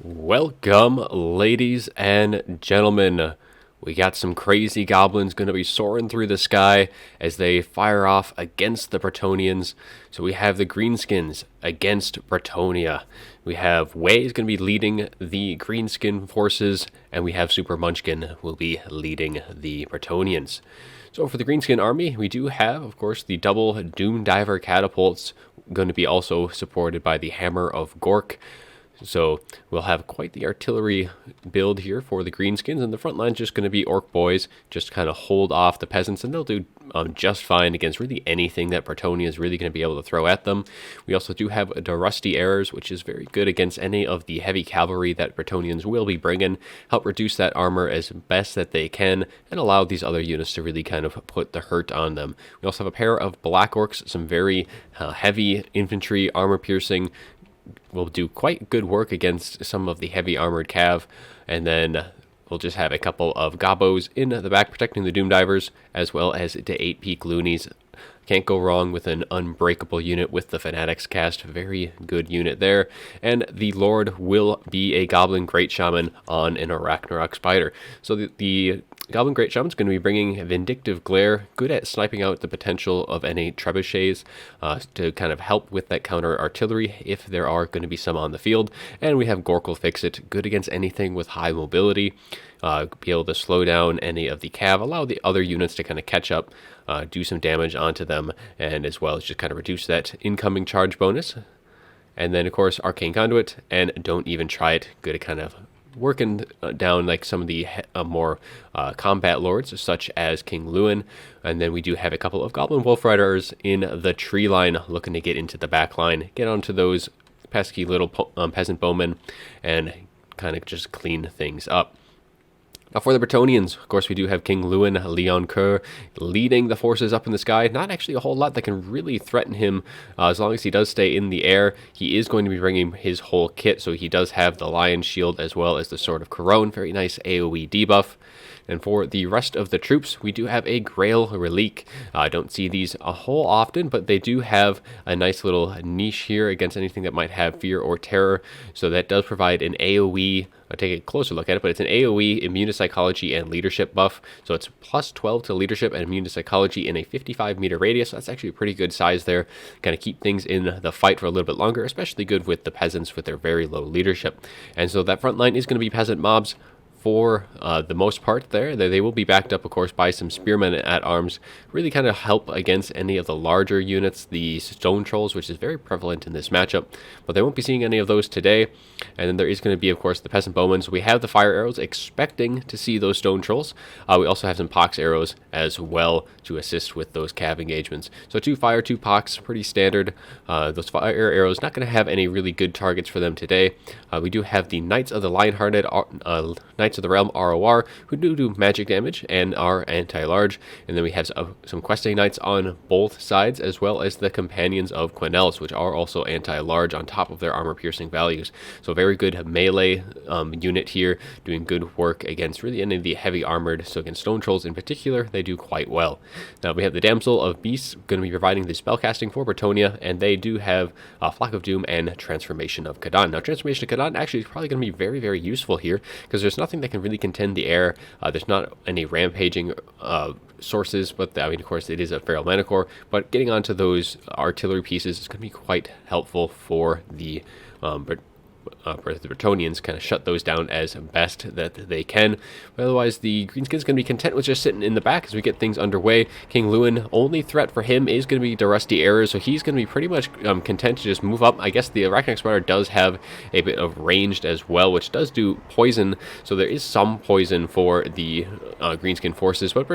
Welcome, ladies and gentlemen. We got some crazy goblins going to be soaring through the sky as they fire off against the Bretonnians. So we have the Greenskins against Bretonnia. We have Way is going to be leading the Greenskin forces, and we have Super Munchkin will be leading the Bretonnians. So for the Greenskin army, we do have, of course, the double Doom Diver catapults going to be also supported by the Hammer of Gork. So we'll have quite the artillery build here for the Greenskins, and the front line's just going to be Orc Boys, just kind of hold off the peasants, and they'll do just fine against really anything that Bretonnia is really going to be able to throw at them. We also do have the Rusty Arrows, which is very good against any of the heavy cavalry that Bretonnians will be bringing, help reduce that armor as best that they can, and allow these other units to really kind of put the hurt on them. We also have a pair of Black Orcs, some very heavy infantry, armor-piercing, will do quite good work against some of the heavy armored cav, and then we'll just have a couple of gobos in the back protecting the Doom Divers, as well as the 8 peak loonies. Can't go wrong with an unbreakable unit with the Fanatics cast. Very good unit there. And the Lord will be a Goblin Great Shaman on an Arachnarok Spider. So the Goblin Great Shaman is going to be bringing Vindictive Glare, good at sniping out the potential of any trebuchets to kind of help with that counter artillery if there are going to be some on the field. And we have Gork'll Fix It, good against anything with high mobility, be able to slow down any of the cav, allow the other units to kind of catch up, do some damage onto them, and as well as just kind of reduce that incoming charge bonus. And then, of course, Arcane Conduit, and Don't Even Try It, good at kind of working down like some of the more combat lords, such as King Lewin. And then we do have a couple of Goblin Wolf Riders in the tree line looking to get into the back line, get onto those pesky little peasant bowmen, and kind of just clean things up. Now for the Bretonnians, of course, we do have King Lewin Leon Kerr leading the forces up in the sky. Not actually a whole lot that can really threaten him as long as he does stay in the air. He is going to be bringing his whole kit, so he does have the Lion Shield as well as the Sword of Corone. Very nice AoE debuff. And for the rest of the troops, we do have a Grail Relique. I don't see these a whole often, but they do have a nice little niche here against anything that might have fear or terror. So that does provide an AoE. I'll take a closer look at it, but it's an AoE immune to psychology and leadership buff. So it's plus 12 to leadership and immune to psychology in a 55-meter radius. So that's actually a pretty good size there. Kind of keep things in the fight for a little bit longer, especially good with the peasants with their very low leadership. And so that front line is going to be peasant mobs. For the most part there. They will be backed up, of course, by some spearmen at arms, really kind of help against any of the larger units, the stone trolls, which is very prevalent in this matchup, but they won't be seeing any of those today. And then there is going to be, of course, the peasant bowmen. So we have the fire arrows, expecting to see those stone trolls. We also have some pox arrows as well to assist with those cav engagements. So 2 fire, 2 pox, pretty standard. Those fire arrows, not going to have any really good targets for them today. We do have the Knights of the Lionhearted, Knights of the Realm ROR, who do magic damage and are anti-large. And then we have some questing knights on both sides, as well as the Companions of Quenels, which are also anti-large on top of their armor-piercing values. So very good melee unit here, doing good work against really any of the heavy armored. So against stone trolls in particular, they do quite well. Now we have the Damsel of Beasts going to be providing the spellcasting for Bretonnia, and they do have Flock of Doom and Transformation of Kadan. Now Transformation of Kadan actually is probably going to be very, very useful here, because there's nothing that can really contend the air. There's not any rampaging sources, but I mean, of course, it is a feral manicore. But getting onto those artillery pieces is going to be quite helpful for the Bretonnians, kind of shut those down as best that they can. But otherwise, the Greenskins going to be content with just sitting in the back as we get things underway. King Lewin, only threat for him is going to be the Rusty Arrows, so he's going to be pretty much content to just move up. I guess the Arachnarok Spider does have a bit of ranged as well, which does do poison, so there is some poison for the Greenskin forces. But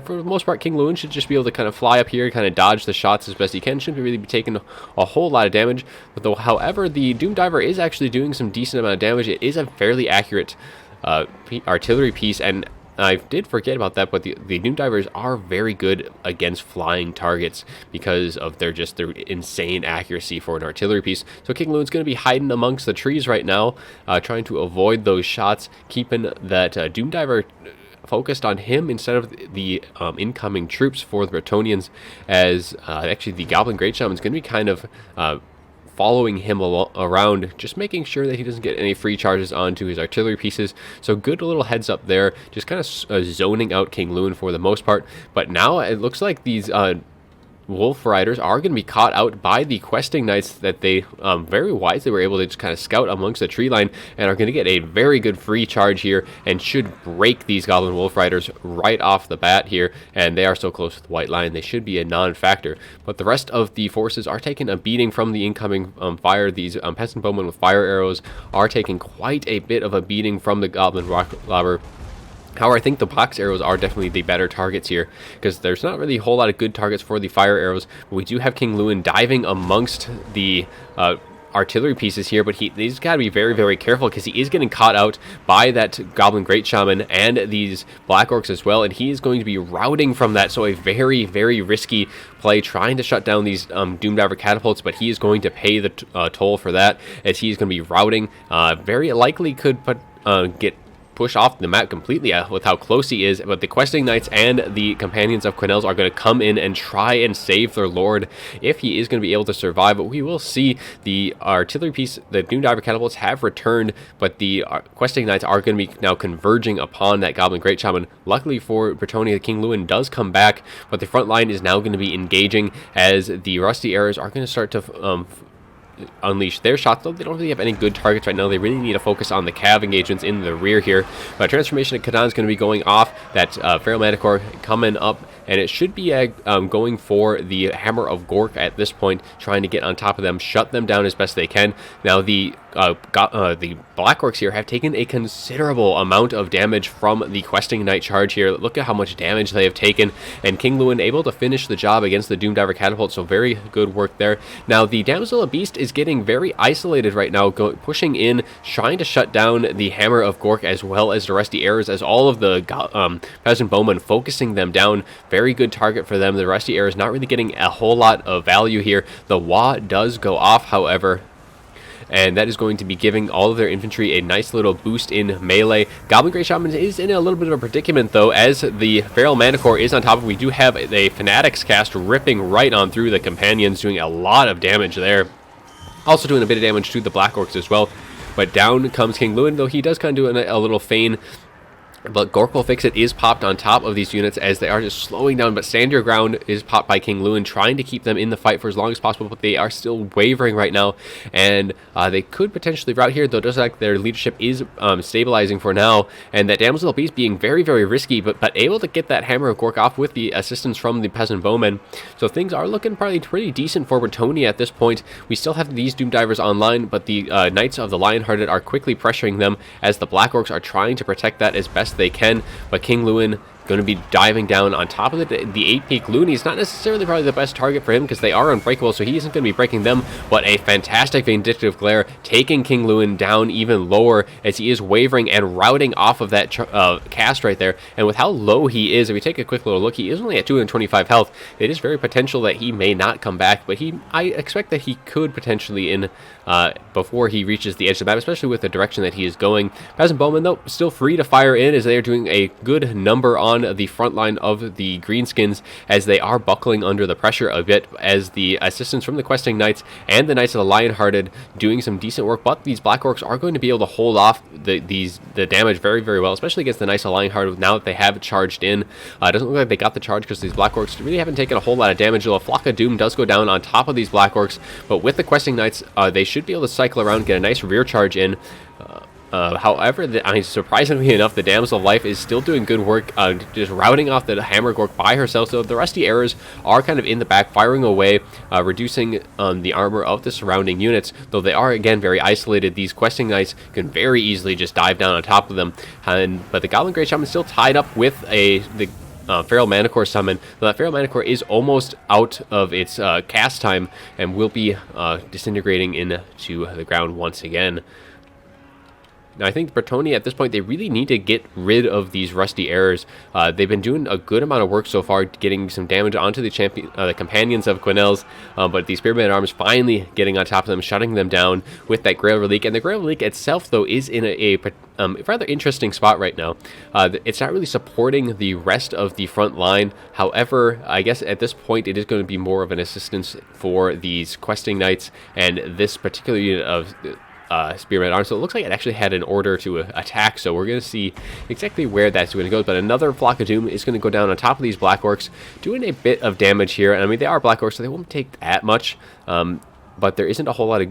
for the most part, King Lewin should just be able to kind of fly up here, kind of dodge the shots as best he can. Shouldn't really be taking a whole lot of damage. But though, however, the Doom Diver is actually doing some decent amount of damage. It is a fairly accurate artillery piece, and I did forget about that, but the Doom Divers are very good against flying targets because of their insane accuracy for an artillery piece. So King Lewin's going to be hiding amongst the trees right now, trying to avoid those shots, keeping that Doom Diver focused on him instead of the incoming troops for the Bretonnians, as actually the Goblin Great Shaman is going to be kind of following him around, just making sure that he doesn't get any free charges onto his artillery pieces. So good little heads up there, just kind of zoning out King Lewin for the most part. But now it looks like these Wolf Riders are going to be caught out by the questing knights that they very wisely were able to just kind of scout amongst the tree line, and are going to get a very good free charge here and should break these Goblin Wolf Riders right off the bat here. And they are so close to the white line, they should be a non-factor. But the rest of the forces are taking a beating from the incoming fire. These peasant bowmen with fire arrows are taking quite a bit of a beating from the Goblin rock lobber. However, I think the box arrows are definitely the better targets here, because there's not really a whole lot of good targets for the fire arrows. But we do have King Lewin diving amongst the artillery pieces here, but he's got to be very, very careful, because he is getting caught out by that Goblin Great Shaman and these Black Orcs as well, and he is going to be routing from that. So a very, very risky play trying to shut down these Doomdiver catapults, but he is going to pay the toll for that, as he's going to be routing. Very likely could get push off the map completely with how close he is, but the questing knights and the companions of Quenelles are going to come in and try and save their lord if he is going to be able to survive. But we will see the artillery piece, the Doomdiver catapults have returned, but the questing knights are going to be now converging upon that Goblin Great Shaman. Luckily for Bretonnia, King Lewin does come back, but the front line is now going to be engaging, as the rusty arrows are going to start to unleash their shots, though they don't really have any good targets right now. They really need to focus on the cav engagements in the rear here. But Transformation of Kadan is going to be going off. That Feral Manticore coming up, and it should be going for the Hammer of Gork at this point, trying to get on top of them, shut them down as best they can. Now the Black Orcs here have taken a considerable amount of damage from the questing knight charge here. Look at how much damage they have taken, and King Lewin able to finish the job against the Doomdiver catapult, so very good work there. Now the Damsel of Beast is getting very isolated right now, pushing in, trying to shut down the Hammer of Gork as well as the Rusty Arrows, as all of the peasant bowmen focusing them down. Very good target for them. The Rusty Arrows not really getting a whole lot of value here. The Wa does go off, however, and that is going to be giving all of their infantry a nice little boost in melee. Goblin Grey Shaman is in a little bit of a predicament, though, as the Feral Manticore is on top of it. We do have a Fanatics cast ripping right on through the companions, doing a lot of damage there. Also doing a bit of damage to the Black Orcs as well. But down comes King Lewin, though he does kind of do a little feign. But Gork will fix it is popped on top of these units as they are just slowing down. But Stand Your Ground is popped by King Lewin, trying to keep them in the fight for as long as possible. But they are still wavering right now, and they could potentially rout here, though it does look like their leadership is stabilizing for now. And that Damsel of Beast being very, very risky, but able to get that Hammer of Gork off with the assistance from the Peasant Bowmen. So things are looking probably pretty decent for Bretonnia at this point. We still have these Doomdivers online, but the Knights of the Lionhearted are quickly pressuring them, as the Black Orcs are trying to protect that as best they can. But King Lewin going to be diving down on top of the 8-peak Looney. Is not necessarily probably the best target for him, because they are unbreakable, so he isn't going to be breaking them. But a fantastic Vindictive Glare, taking King Lewin down even lower, as he is wavering and routing off of that cast right there. And with how low he is, if we take a quick little look, he is only at 225 health. It is very potential that he may not come back, but I expect that he could potentially before he reaches the edge of the map, especially with the direction that he is going. Peasant Bowmen, though, still free to fire in, as they are doing a good number on the front line of the Greenskins, as they are buckling under the pressure a bit, as the assistance from the Questing Knights and the Knights of the Lionhearted doing some decent work. But these Black Orcs are going to be able to hold off the damage very, very well, especially against the Knights of the Lionhearted now that they have charged in. It doesn't look like they got the charge, because these Black Orcs really haven't taken a whole lot of damage. A Flock of Doom does go down on top of these Black Orcs, but with the Questing Knights, they should be able to cycle around, get a nice rear charge in. However, surprisingly enough, the Damsel of Life is still doing good work, just routing off the Hammer Gork by herself. So the Rusty Arrows are kind of in the back, firing away, reducing the armor of the surrounding units. Though they are, again, very isolated, these Questing Knights can very easily just dive down on top of them. But the Goblin Great Shaman is still tied up with the Feral Manticore summon. So that Feral Manticore is almost out of its cast time, and will be disintegrating into the ground once again. Now, I think Bretonnia at this point, they really need to get rid of these rusty arrows. They've been doing a good amount of work so far, getting some damage onto the the companions of Quenelles, but the Spearman Arms finally getting on top of them, shutting them down with that Grail Relique. And the Grail Relique itself, though, is in a rather interesting spot right now. It's not really supporting the rest of the front line. However, I guess at this point, it is going to be more of an assistance for these questing knights and this particular unit of Spearman Arms. So it looks like it actually had an order to attack, so we're going to see exactly where that's going to go. But another Flock of Doom is going to go down on top of these Black Orcs, doing a bit of damage here. And I mean, they are Black Orcs, so they won't take that much, but there isn't a whole lot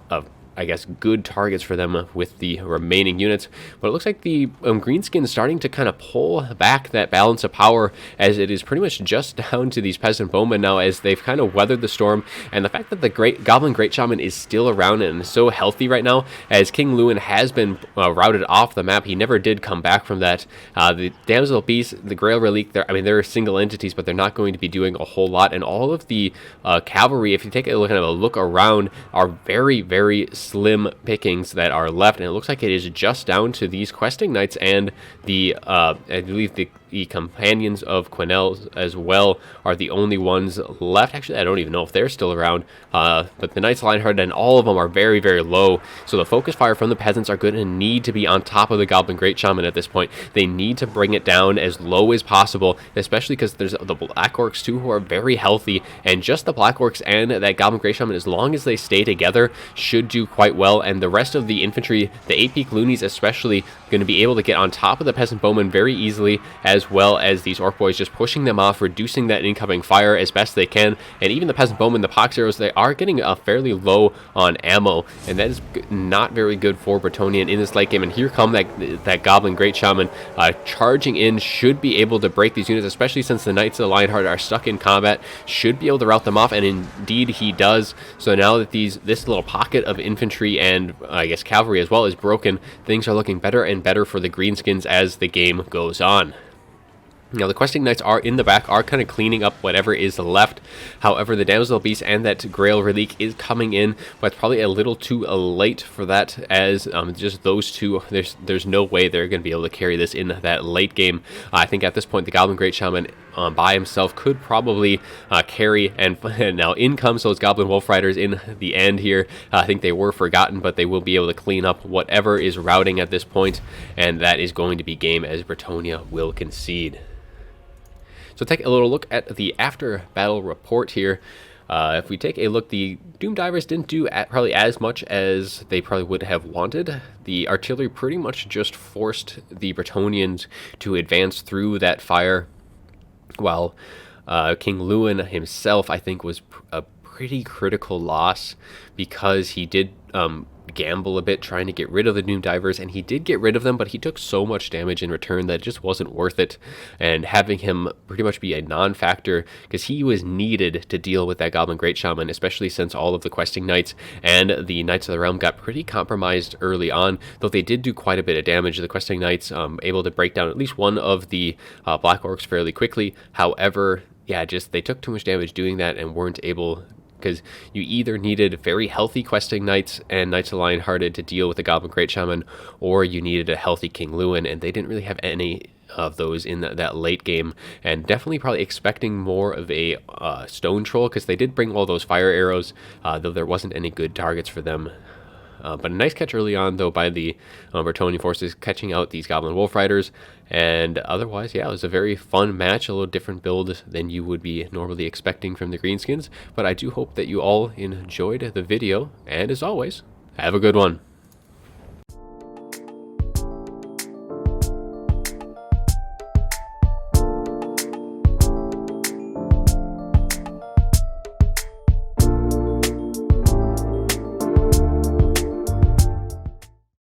of I guess, good targets for them with the remaining units. But it looks like the Greenskins is starting to kind of pull back that balance of power, as it is pretty much just down to these peasant bowmen now, as they've kind of weathered the storm. And the fact that the Goblin Great Shaman is still around and so healthy right now, as King Lewin has been routed off the map. He never did come back from that. The Damsel Beast, the Grail Relique, they're single entities, but they're not going to be doing a whole lot. And all of the cavalry, if you take a look around, are very, very slim pickings that are left, and it looks like it is just down to these questing knights and the I believe the companions of Quenelles as well are the only ones left. Actually, I don't even know if they're still around, but the Knights Lionheart and all of them are very, very low, so the focus fire from the peasants are going to need to be on top of the Goblin Great Shaman at this point. They need to bring it down as low as possible, especially because there's the Black Orcs too, who are very healthy, and just the Black Orcs and that Goblin Great Shaman, as long as they stay together, should do quite well. And the rest of the infantry, the 8-peak loonies especially, going to be able to get on top of the peasant bowmen very easily, as well as these orc boys just pushing them off, reducing that incoming fire as best they can. And even the peasant bowmen, the pox arrows, they are getting fairly low on ammo, and that is not very good for Bretonnia in this late game. And here come that Goblin Great Shaman charging in, should be able to break these units, especially since the Knights of the Lionheart are stuck in combat, should be able to rout them off, and indeed he does. So now that this little pocket of infantry and I guess cavalry as well is broken, things are looking better and better for the Greenskins as the game goes on. Now, the questing knights are in the back, are kind of cleaning up whatever is left. However, the Damsel Beast and that Grail Relique is coming in, but it's probably a little too late for that, as just those two, there's no way they're going to be able to carry this in that late game. I think at this point, the Goblin Great Shaman by himself could probably carry, and now in comes those Goblin Wolf Riders in the end here. I think they were forgotten, but they will be able to clean up whatever is routing at this point, and that is going to be game, as Bretonnia will concede. So take a little look at the after-battle report here. If we take a look, the Doom Divers didn't do probably as much as they probably would have wanted. The artillery pretty much just forced the Bretonnians to advance through that fire, while King Lewin himself, I think, was a pretty critical loss, because he did gamble a bit trying to get rid of the Doom Divers, and he did get rid of them, but he took so much damage in return that it just wasn't worth it. And having him pretty much be a non-factor, because he was needed to deal with that Goblin Great Shaman, especially since all of the questing knights and the Knights of the Realm got pretty compromised early on, though they did do quite a bit of damage. The questing knights able to break down at least one of the Black Orcs fairly quickly. However, yeah, just they took too much damage doing that and weren't able, because you either needed very healthy questing knights and Knights of the Lionhearted to deal with the Goblin Great Shaman, or you needed a healthy King Lewin, and they didn't really have any of those in that late game. And definitely probably expecting more of a stone troll, because they did bring all those fire arrows, though there wasn't any good targets for them. But a nice catch early on, though, by the Bretonnian forces, catching out these Goblin Wolf Riders. And otherwise, yeah, it was a very fun match, a little different build than you would be normally expecting from the Greenskins. But I do hope that you all enjoyed the video, and as always, have a good one.